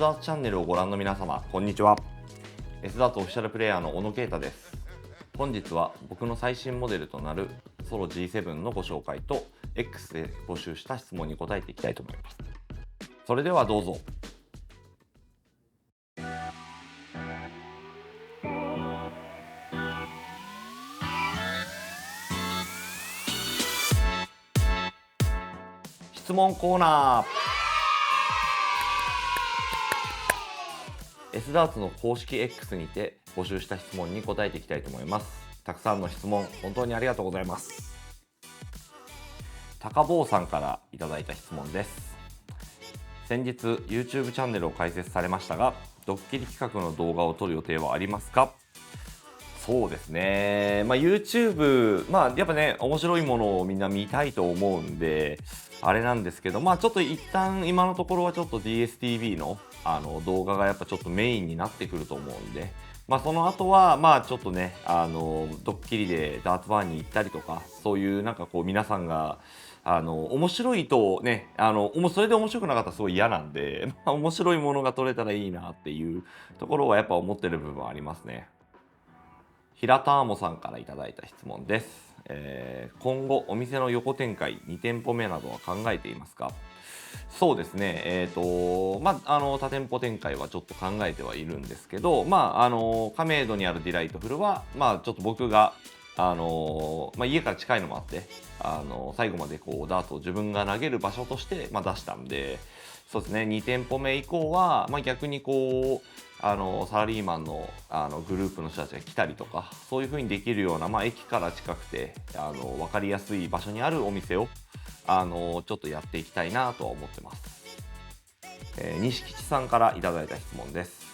ダーツチャンネルをご覧の皆様、こんにちは。 S ダーツオフィシャルプレイヤーの小野啓太です。本日は僕の最新モデルとなるソロ G7 のご紹介と X で募集した質問に答えていきたいと思います。それではどうぞ。質問コーナー。 S ダーツの公式 X にて募集した質問に答えていきたいと思います。たくさんの質問本当にありがとうございます。高坊さんからいただいた質問です。先日 YouTube チャンネルを開設されましたが、ドッキリ企画の動画を撮る予定はありますか？そうですね、YouTube、やっぱね、面白いものをみんな見たいと思うんであれなんですけど、ちょっと一旦今のところはちょっと DSTV の動画がやっぱちょっとメインになってくると思うんで、その後はちょっとね、ドッキリでダーツバーに行ったりとか、そういうなんかこう皆さんが面白いとね、それで面白くなかったらすごい嫌なんで、面白いものが撮れたらいいなっていうところはやっぱ思ってる部分はありますね。平田もさんからいただいた質問です。今後お店の横展開2店舗目などは考えていますか？そうですね、多店舗展開はちょっと考えてはいるんですけど、亀戸にあるディライトフルは、ちょっと僕が、家から近いのもあって、最後までこうダーツを自分が投げる場所として、出したんで、そうですね、2店舗目以降は、逆にこう、サラリーマンの、グループの人たちが来たりとか、そういう風にできるような、駅から近くて分かりやすい場所にあるお店をちょっとやっていきたいなとは思ってます。西吉さんからいただいた質問です。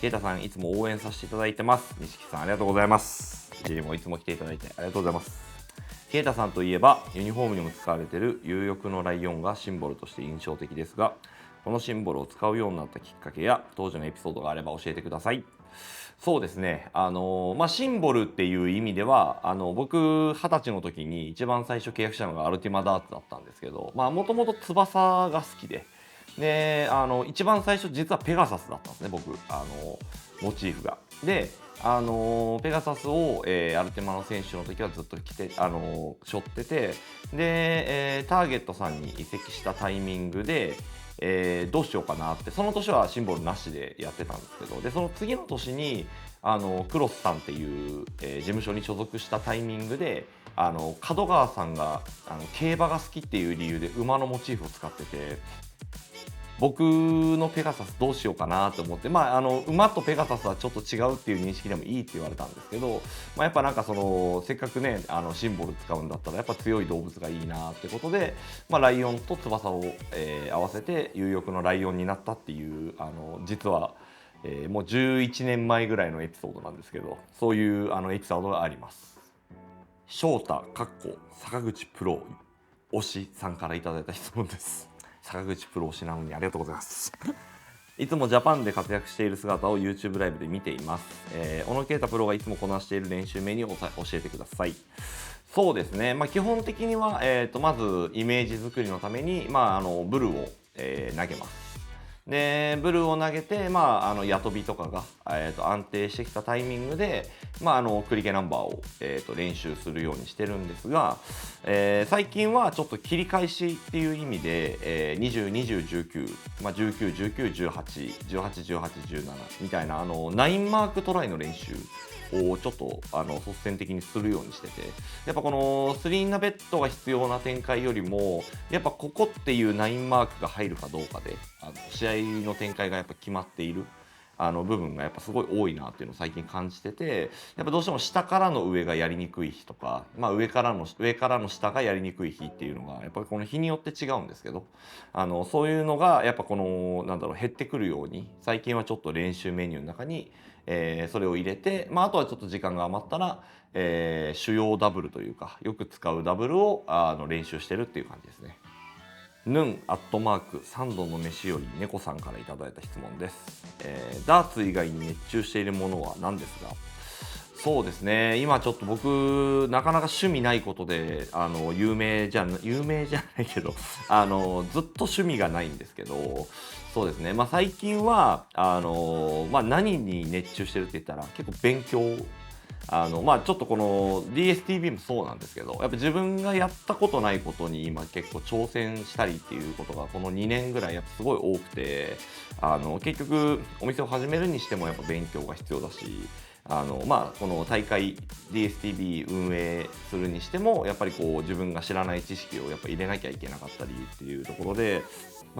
啓太さん、いつも応援させていただいてます。西吉さん、ありがとうございます。もいつも来ていただいてありがとうございます。啓太さんといえばユニフォームにも使われている有翼のライオンがシンボルとして印象的ですが、このシンボルを使うようになったきっかけや当時のエピソードがあれば教えてください。そうですね、シンボルっていう意味では僕20歳の時に一番最初契約したのがアルティマダーツだったんですけど、もともと翼が好きで、一番最初実はペガサスだったんですね、僕モチーフが。でペガサスを、アルティマの選手の時はずっと着て背負ってて、で、ターゲットさんに移籍したタイミングでどうしようかなって、その年はシンボルなしでやってたんですけど、でその次の年にクロスさんっていう、事務所に所属したタイミングで角川さんが競馬が好きっていう理由で馬のモチーフを使ってて、僕のペガサスどうしようかなと思って、馬とペガサスはちょっと違うっていう認識でもいいって言われたんですけど、やっぱなんかそのせっかくねシンボル使うんだったらやっぱ強い動物がいいなってことで、ライオンと翼を、合わせて有翼のライオンになったっていう実は、もう11年前ぐらいのエピソードなんですけど、そういうエピソードがあります。翔太坂口プロ推しさんからいただいた質問です。坂口プロ推しなのにありがとうございます。いつもジャパンで活躍している姿を YouTube ライブで見ています。小野啓太プロがいつもこなしている練習メニューを教えてください。そうですね、基本的には、まずイメージ作りのために、ブルを、投げます。でブルーを投げて、矢飛びとかが、安定してきたタイミングで、クリケナンバーを、練習するようにしてるんですが、最近はちょっと切り返しっていう意味で、20、20、19、19、19、18、18、18、17みたいな9マークトライの練習をちょっと率先的にするようにしてて、やっぱこのスリーインナベッドが必要な展開よりもやっぱここっていう9マークが入るかどうかで試合の展開がやっぱ決まっている部分がやっぱすごい多いなっていうのを最近感じてて、やっぱどうしても下からの上がやりにくい日とか、上からの下がやりにくい日っていうのがやっぱりこの日によって違うんですけど、そういうのがやっぱこの減ってくるように最近はちょっと練習メニューの中にそれを入れて、あとはちょっと時間が余ったら、主要ダブルというかよく使うダブルを練習してるっていう感じですね。3度の飯より猫さんからいただいた質問です。ダーツ以外に熱中しているものは何ですか？そうですね。今ちょっと僕、なかなか趣味ないことで、有名じゃないけど、ずっと趣味がないんですけど、そうですね。最近は、何に熱中してるって言ったら、結構勉強。ちょっとこの DSTV もそうなんですけど、やっぱ自分がやったことないことに今結構挑戦したりっていうことがこの2年ぐらいやっぱすごい多くて、結局お店を始めるにしてもやっぱ勉強が必要だし、この大会 DSTV 運営するにしてもやっぱりこう自分が知らない知識をやっぱ入れなきゃいけなかったりっていうところで、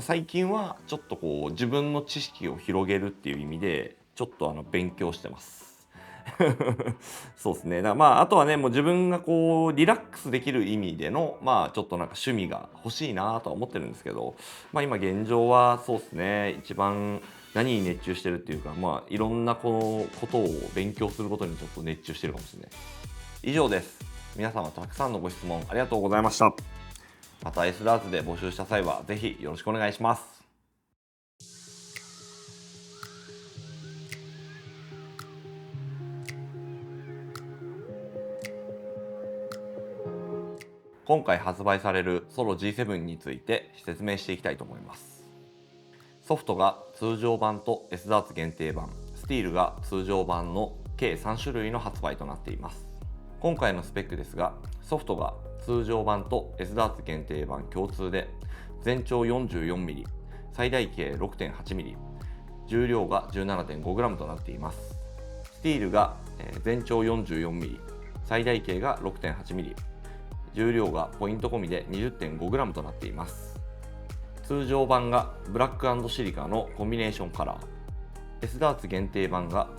最近はちょっとこう自分の知識を広げるっていう意味でちょっと勉強してます。そうですね。あとはね、もう自分がこうリラックスできる意味での、ちょっとなんか趣味が欲しいなとは思ってるんですけど、今現状はそうですね、一番何に熱中してるっていうか、いろんなこうことを勉強することにちょっと熱中してるかもしれない。以上です。皆様たくさんのご質問ありがとうございました。また S ダーツで募集した際はぜひよろしくお願いします。今回発売されるソロ G7 について説明していきたいと思います。ソフトが通常版と S ダーツ限定版、スティールが通常版の計3種類の発売となっています。今回のスペックですが、ソフトが通常版と S ダーツ限定版共通で全長 44mm、最大径 6.8mm、重量が 17.5g となっています。スティールが全長 44mm、最大径が 6.8mm、重量がポイント込みで 20.5g となっています。通常版がブラック&シリカのコンビネーションカラー、S ダーツ限定版が、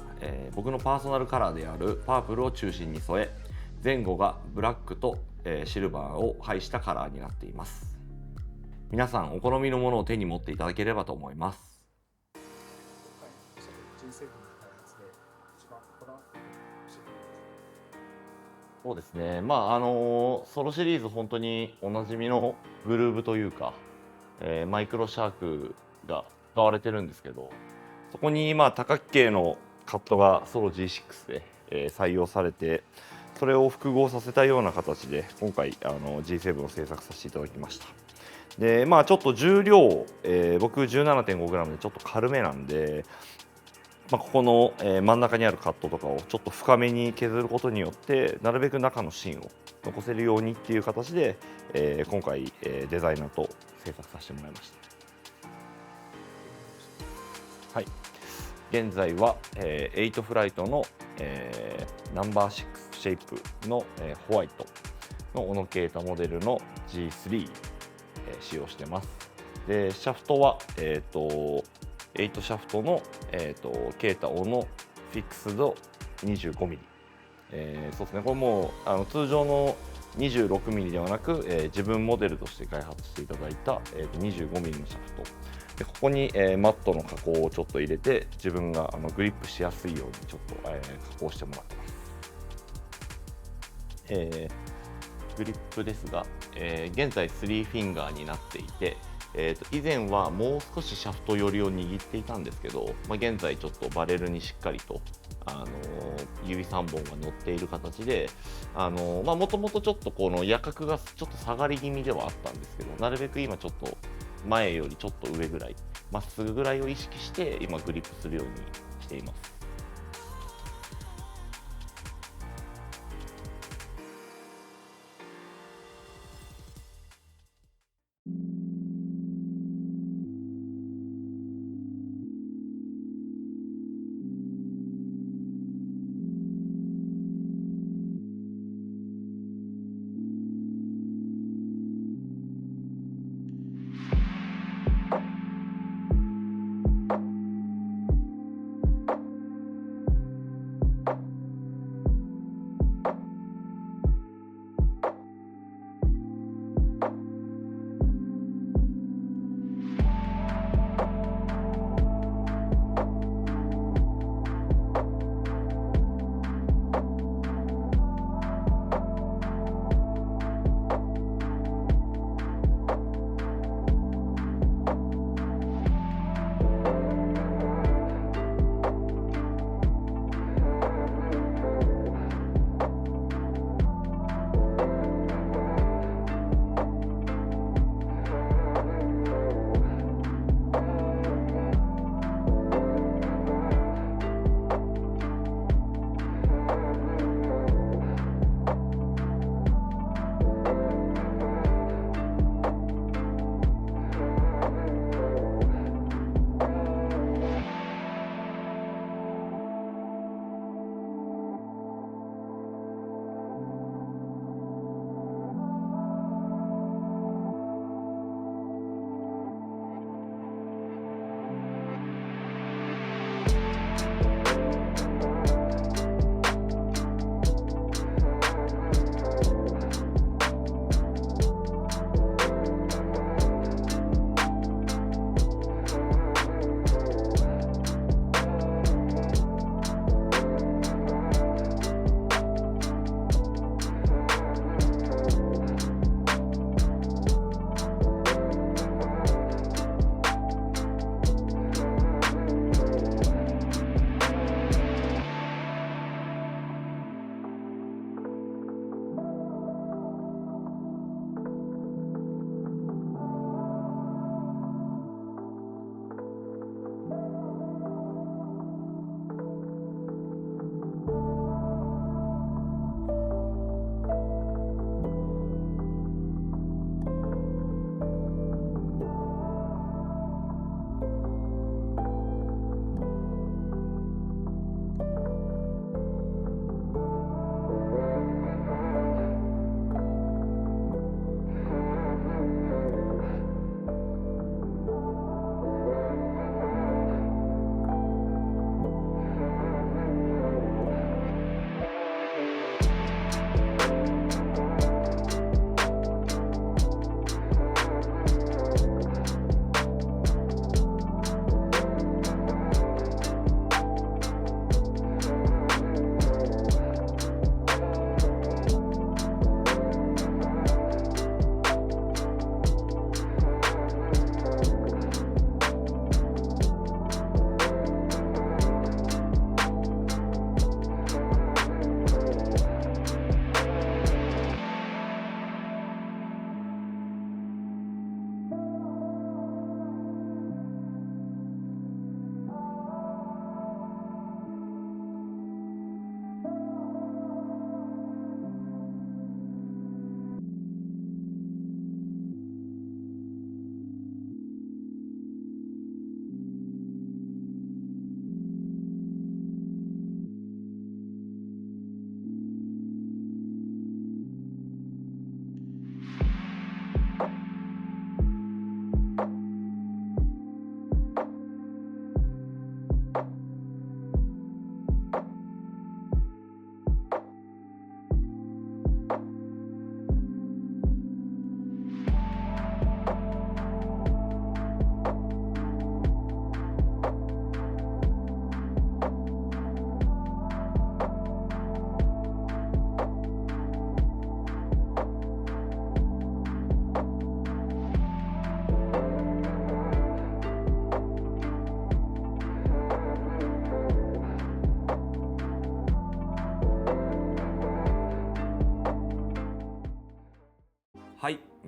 僕のパーソナルカラーであるパープルを中心に添え、前後がブラックと、シルバーを配したカラーになっています。皆さんお好みのものを手に持っていただければと思います。そうですね。ソロシリーズ本当におなじみのグルーブというか、マイクロシャークが使われてるんですけど、そこに多角形のカットがソロ G6 で、採用されて、それを複合させたような形で今回G7 を制作させていただきました。でちょっと重量、僕 17.5g でちょっと軽めなんで、ここの、真ん中にあるカットとかをちょっと深めに削ることによってなるべく中の芯を残せるようにっていう形で、今回、デザイナーと制作させてもらいました。はい、現在は、8フライトの、ナンバー6シェイプの、ホワイトのオノケータモデルの G3、使用してます。でシャフトは、8シャフトの、ケータオのフィックスド 25mm、そうですね、これもう通常の 26mm ではなく、自分モデルとして開発していただいた、25mm のシャフトで、ここに、マットの加工をちょっと入れて自分がグリップしやすいようにちょっと、加工してもらってます。グリップですが、現在3フィンガーになっていて、以前はもう少しシャフト寄りを握っていたんですけど、現在ちょっとバレルにしっかりと、指3本が乗っている形で、もともとちょっとこの矢角がちょっと下がり気味ではあったんですけど、なるべく今ちょっと前よりちょっと上ぐらい、まっすぐぐらいを意識して今グリップするようにしています。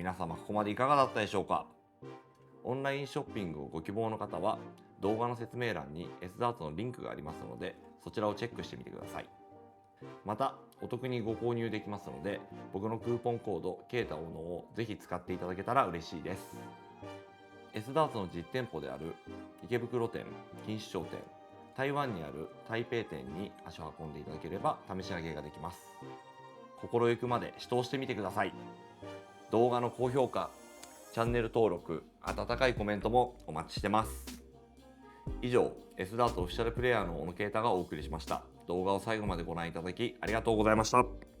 皆様ここまでいかがだったでしょうか。オンラインショッピングをご希望の方は動画の説明欄に S ダーツのリンクがありますので、そちらをチェックしてみてください。またお得にご購入できますので、僕のクーポンコードケータオノをぜひ使っていただけたら嬉しいです。 S ダーツの実店舗である池袋店、錦糸町店、台湾にある台北店に足を運んでいただければ試し上げができます。心ゆくまで試搭してみてください。動画の高評価、チャンネル登録、温かいコメントもお待ちしてます。以上、S ダーツオフィシャルプレイヤーの小野啓太がお送りしました。動画を最後までご覧いただきありがとうございました。